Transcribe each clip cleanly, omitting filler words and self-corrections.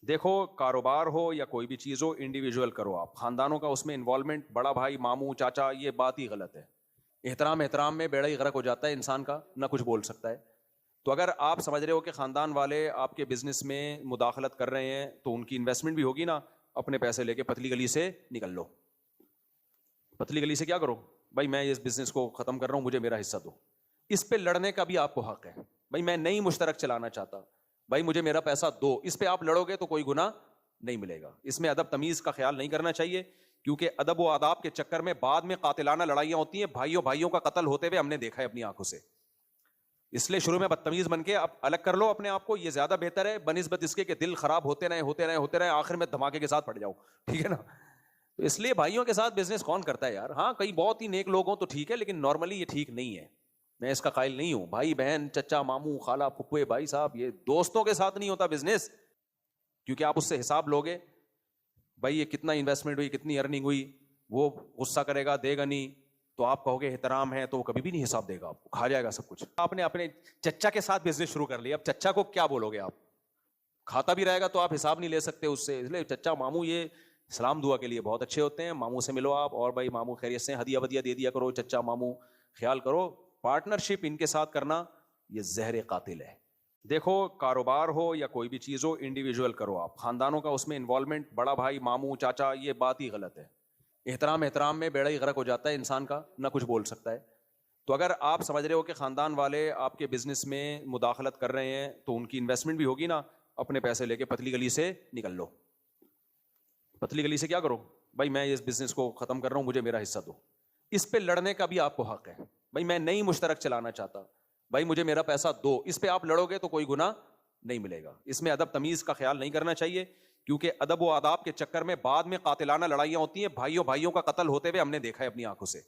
دیکھو کاروبار ہو یا کوئی بھی چیز ہو انڈیویجول کرو. آپ خاندانوں کا اس میں انوالومنٹ, بڑا بھائی ماموں چاچا, یہ بات ہی غلط ہے. احترام میں بیڑا ہی غرق ہو جاتا ہے انسان کا, نہ کچھ بول سکتا ہے. تو اگر آپ سمجھ رہے ہو کہ خاندان والے آپ کے بزنس میں مداخلت کر رہے ہیں تو ان کی انویسٹمنٹ بھی ہوگی نا, اپنے پیسے لے کے پتلی گلی سے نکل لو. پتلی گلی سے کیا کرو بھائی, میں اس بزنس کو ختم کر رہا ہوں, مجھے میرا حصہ دو. اس پہ لڑنے کا بھی آپ کو حق ہے. بھائی میں نہیں مشترک چلانا چاہتا, بھائی مجھے میرا پیسہ دو. اس پہ آپ لڑو گے تو کوئی گناہ نہیں ملے گا. اس میں ادب تمیز کا خیال نہیں کرنا چاہیے, کیونکہ ادب و آداب کے چکر میں بعد میں قاتلانہ لڑائیاں ہوتی ہیں. بھائیوں کا قتل ہوتے ہوئے ہم نے دیکھا ہے اپنی آنکھوں سے. اس لیے شروع میں بدتمیز بن کے اب الگ کر لو اپنے آپ کو, یہ زیادہ بہتر ہے بنسبت اس کے کہ دل خراب ہوتے رہے آخر میں دھماکے کے ساتھ پڑ جاؤ. ٹھیک ہے نا. تو اس لیے بھائیوں کے ساتھ بزنس کون کرتا ہے یار. ہاں کئی بہت ہی نیک لوگ ہوں تو ٹھیک ہے, لیکن نارملی یہ ٹھیک نہیں ہے. میں اس کا قائل نہیں ہوں. بھائی بہن چچا ماموں خالہ پھپھوے بھائی صاحب, یہ دوستوں کے ساتھ نہیں ہوتا بزنس, کیونکہ آپ اس سے حساب لوگے. بھائی یہ کتنا انویسٹمنٹ ہوئی, کتنی ارننگ ہوئی, وہ غصہ کرے گا دے گا نہیں, تو آپ کہو گے احترام ہے, تو وہ کبھی بھی نہیں حساب دے گا, آپ کو کھا جائے گا سب کچھ. آپ نے اپنے چچا کے ساتھ بزنس شروع کر لیا, اب چچا کو کیا بولو گے آپ. کھاتا بھی رہے گا تو آپ حساب نہیں لے سکتے اس سے. اس لیے چچا ماموں یہ سلام دعا کے لیے بہت اچھے ہوتے ہیں, ماموں سے ملو آپ, اور بھائی ماموں خیریت سے, ہدیہ ودیہ دے دیا کرو, چچا ماموں خیال کرو. پارٹنرشپ ان کے ساتھ کرنا یہ زہر قاتل ہے. دیکھو کاروبار ہو یا کوئی بھی چیز ہو انڈیویجول کرو. آپ خاندانوں کا اس میں انوالومنٹ, بڑا بھائی ماموں چاچا, یہ بات ہی غلط ہے. احترام میں بیڑا ہی غرق ہو جاتا ہے انسان کا, نہ کچھ بول سکتا ہے. تو اگر آپ سمجھ رہے ہو کہ خاندان والے آپ کے بزنس میں مداخلت کر رہے ہیں تو ان کی انویسٹمنٹ بھی ہوگی نا, اپنے پیسے لے کے پتلی گلی سے نکل لو. پتلی گلی سے کیا کرو بھائی, میں اس بزنس کو ختم کر رہا ہوں, مجھے میرا حصہ دو. اس پہ لڑنے کا بھی آپ کو حق ہے. بھائی میں نہیں مشترک چلانا چاہتا, بھائی مجھے میرا پیسہ دو. اس پہ آپ لڑو گے تو کوئی گناہ نہیں ملے گا. اس میں ادب تمیز کا خیال نہیں کرنا چاہیے, کیونکہ ادب و آداب کے چکر میں بعد میں قاتلانہ لڑائیاں ہوتی ہیں. بھائیوں کا قتل ہوتے ہوئے ہم نے دیکھا ہے اپنی آنکھوں سے.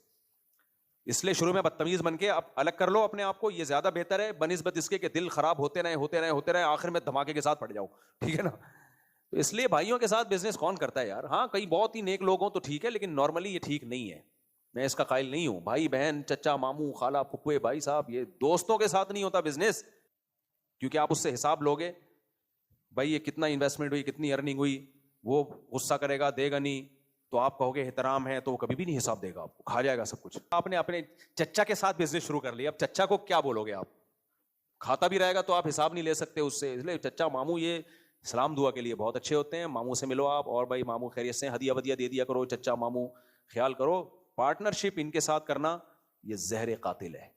اس لیے شروع میں بدتمیز بن کے اب الگ کر لو اپنے آپ کو, یہ زیادہ بہتر ہے بنسبت اس کے کہ دل خراب ہوتے رہے آخر میں دھماکے کے ساتھ پڑ جاؤ. ٹھیک ہے نا. تو اس لیے بھائیوں کے ساتھ بزنس کون کرتا ہے یار. ہاں کئی بہت ہی نیک لوگ ہوں تو ٹھیک ہے, لیکن نارملی یہ ٹھیک نہیں ہے. میں اس کا قائل نہیں ہوں. بھائی بہن چچا ماموں خالہ پھپھوے بھائی صاحب, یہ دوستوں کے ساتھ نہیں ہوتا بزنس, کیونکہ آپ اس سے حساب لوگے. بھائی یہ کتنا انویسٹمنٹ ہوئی, کتنی ارننگ ہوئی, وہ غصہ کرے گا دے گا نہیں, تو آپ کہو گے احترام ہے, تو وہ کبھی بھی نہیں حساب دے گا, آپ کو کھا جائے گا سب کچھ. آپ نے اپنے چچا کے ساتھ بزنس شروع کر لیا, اب چچا کو کیا بولو گے آپ. کھاتا بھی رہے گا تو آپ حساب نہیں لے سکتے اس سے. اس لیے چچا ماموں یہ سلام دعا کے لیے بہت اچھے ہوتے ہیں, ماموں سے ملو آپ, اور بھائی ماموں خیریت سے, ہدیہ ودیہ دے دیا کرو, چچا ماموں خیال کرو. پارٹنرشپ ان کے ساتھ کرنا یہ زہر قاتل ہے.